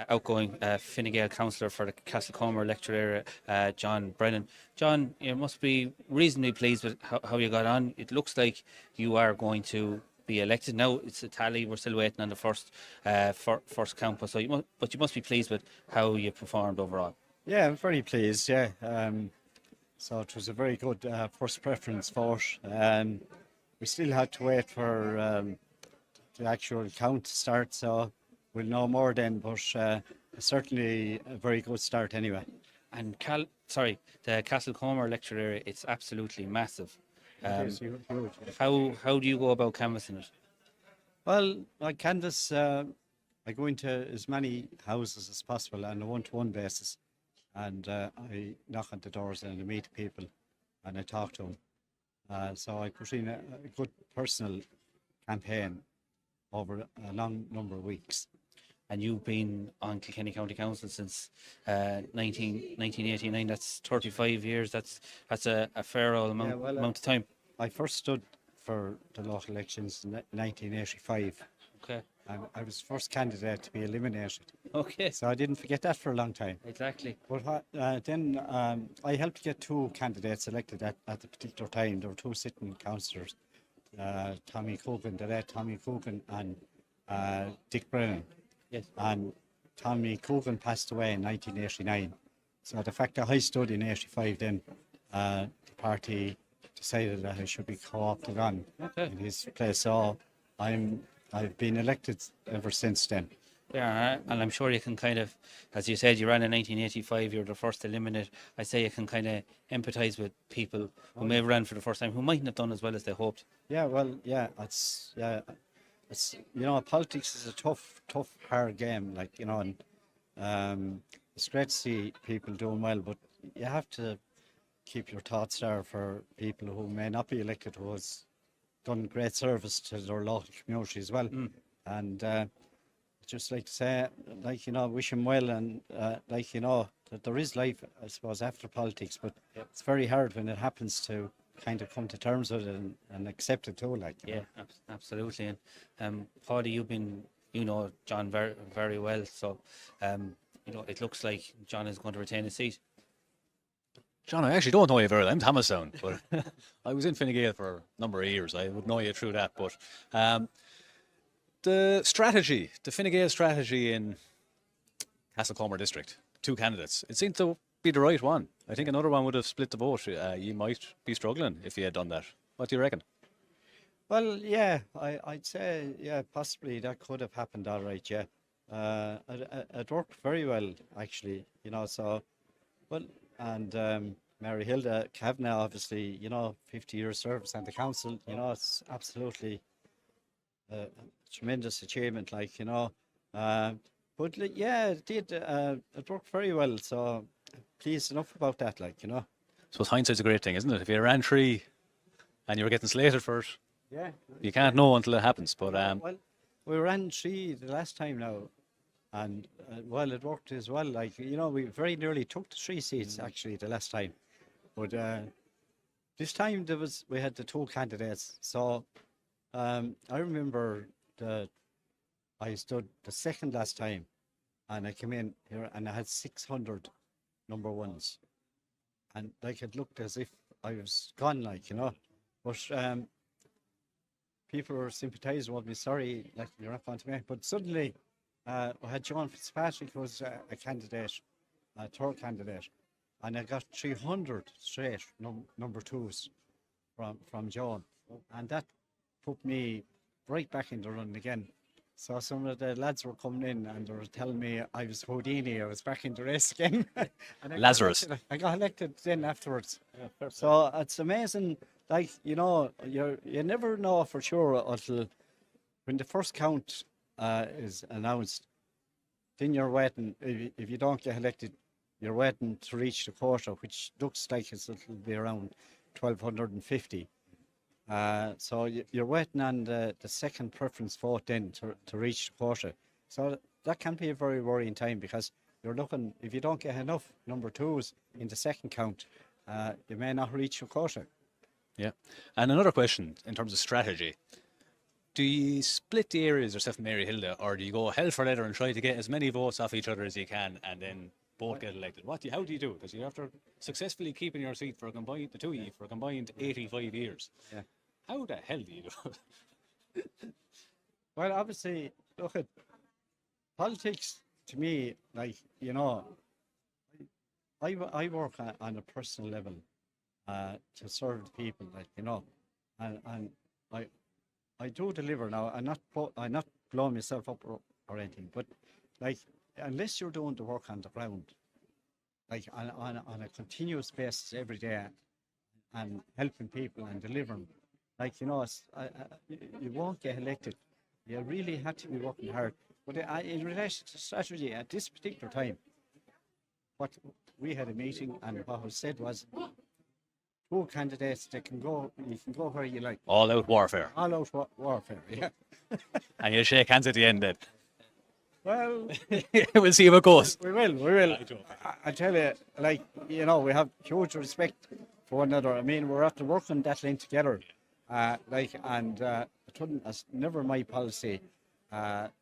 outgoing Fine Gael Councillor for the Castlecomer electorate area, John Brennan. John, you must be reasonably pleased with how you got on. It looks like you are going to be elected now. It's a tally. We're still waiting on the first count, so you must be pleased with how you performed overall. Yeah, I'm very pleased. Yeah, so it was a very good first preference vote. We still had to wait for the actual count to start, so we'll know more then. But certainly a very good start anyway. And the Castlecomer electorate area, it's absolutely massive. It is huge. How do you go about canvassing it? Well, I canvass. I go into as many houses as possible on a one-to-one basis, and I knock on the doors and I meet people and I talk to them. So I put in a good personal campaign over a long number of weeks. And you've been on Kilkenny County Council since 1989. That's 35 years. That's a fair old amount of time. I first stood for the local elections in 1985. Okay. And I was the first candidate to be eliminated. Okay. So I didn't forget that for a long time. Exactly. But then I helped get two candidates elected at the particular time. There were two sitting councillors, Tommy Coogan and Dick Brennan. Yes. And Tommy Coogan passed away in 1989. So the fact that I stood in 85 then, the party decided that I should be co-opted on in his place. So I've been elected ever since then. Yeah, and I'm sure you can kind of, as you said, you ran in 1985, you're the first eliminated. I say you can kind of empathise with people who may have ran for the first time, who mightn't have done as well as they hoped. Yeah, well, it's politics is a tough, hard game, like, and it's great to see people doing well, but you have to keep your thoughts there for people who may not be elected, who has done great service to their local community as well. And just like to say, wish him well, and that there is life, I suppose, after politics, but it's very hard when it happens to kind of come to terms with it and accept it too, Yeah, absolutely. And Paidi, you know John very, very well, so it looks like John is going to retain his seat. John, I actually don't know you very well. I'm Thomastown, but I was in Fine Gael for a number of years. I would know you through that. But the Fine Gael strategy in Castlecomer district, two candidates, it seemed to be the right one. I think another one would have split the vote. You might be struggling if you had done that. What do you reckon? Well, yeah, I'd say, yeah, possibly that could have happened all right, yeah. It worked very well, actually, so, well, and Mary Hilda Cavanagh, obviously, 50 years service on the council, it's absolutely a tremendous achievement, but yeah, it did, it worked very well, so pleased enough about that, So hindsight's a great thing, isn't it? If you ran three and you were getting slated for it, yeah, you can't know until it happens. But well, we ran three the last time now, and well, it worked as well. We very nearly took the 3 seats actually the last time, but this time we had the 2 candidates. So I remember I stood the second last time, and I came in here and I had 600 number ones, and it looked as if I was gone, but people were sympathising with me. Sorry, you're not going to me. But suddenly, I had John Fitzpatrick, who was a candidate, a third candidate, and I got 300 straight number 2s from John, and that put me right back in the run again. So some of the lads were coming in and they were telling me I was Houdini, I was back in the race again. And Lazarus. I got elected then afterwards. Yeah, so it's amazing, you never know for sure until when the first count is announced. Then you're waiting, if you don't get elected, you're waiting to reach the quota, which looks like it'll be around 1,250. So you're waiting on the second preference vote then to reach the quota. So that can be a very worrying time, because you're looking, if you don't get enough number 2s in the second count, you may not reach your quota. Yeah. And another question in terms of strategy. Do you split the areas yourself, Mary Hilda, or do you go hell for leather and try to get as many votes off each other as you can, and then both get elected? How do you do it? Because you have to successfully keep in your seat for a combined, the two of you, for a combined 85 years. Yeah. How the hell do you do it? Well, obviously, look at politics to me, like, you know, I work on a personal level to serve the people, like, you know, and I do deliver now. I'm not blowing myself up or anything, but like, unless you're doing the work on the ground, like on a continuous basis every day, and helping people and delivering, like, you know, you won't get elected. You really have to be working hard. But in relation to strategy at this particular time, what we had a meeting, and what was said was, two candidates that you can go where you like. All out warfare. All out warfare, yeah. And you shake hands at the end then. Well, We'll see how it goes. we will. I tell you, like, you know, we have huge respect for one another. I mean, we're after working that lane together. It's never my policy,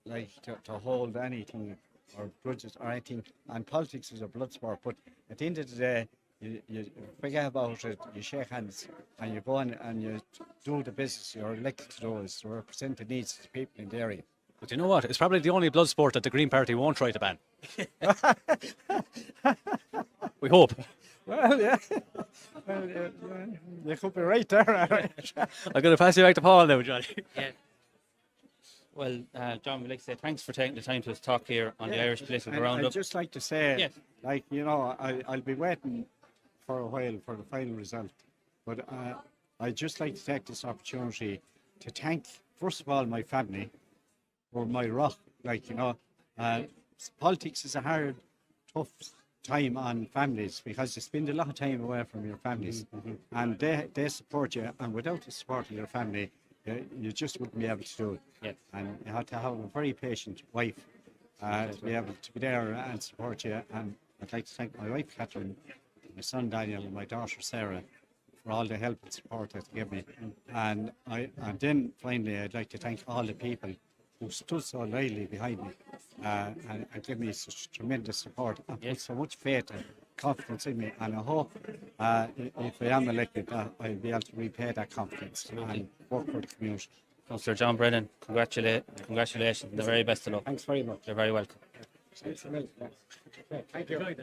like, to hold anything or grudges or anything. And politics is a blood sport. But at the end of the day, you forget about it, you shake hands, and you go on and you do the business you're elected to do, is to represent the needs of the people in the area. But you know what? It's probably the only blood sport that the Green Party won't try to ban. We hope. Well, yeah. Well, you could be right there. I'm going to pass you back to Paul now, Johnny. Yeah. Well, John, we'd like to say thanks for taking the time to talk here on the Irish Political Roundup. I'd just like to say, Yes. like, you know, I'll be waiting for a while for the final result. But I'd just like to take this opportunity to thank, first of all, my family for my rock. Like, you know, politics is a hard, tough time on families, because you spend a lot of time away from your families, and they support you, and without the support of your family, you just wouldn't be able to do it. Yes. And you have to have a very patient wife to be able to be there and support you. And I'd like to thank my wife Catherine, my son Daniel, and my daughter Sarah for all the help and support that they give me. And then finally, I'd like to thank all the people who stood so loyally behind me and give me such tremendous support and put so much faith and confidence in me. And I hope if I am elected, I'll be able to repay that confidence and work for the community. Councillor John Brennan, congratulations, and the very best of luck. Thanks very much. You're very welcome. Thanks a million. Thank you.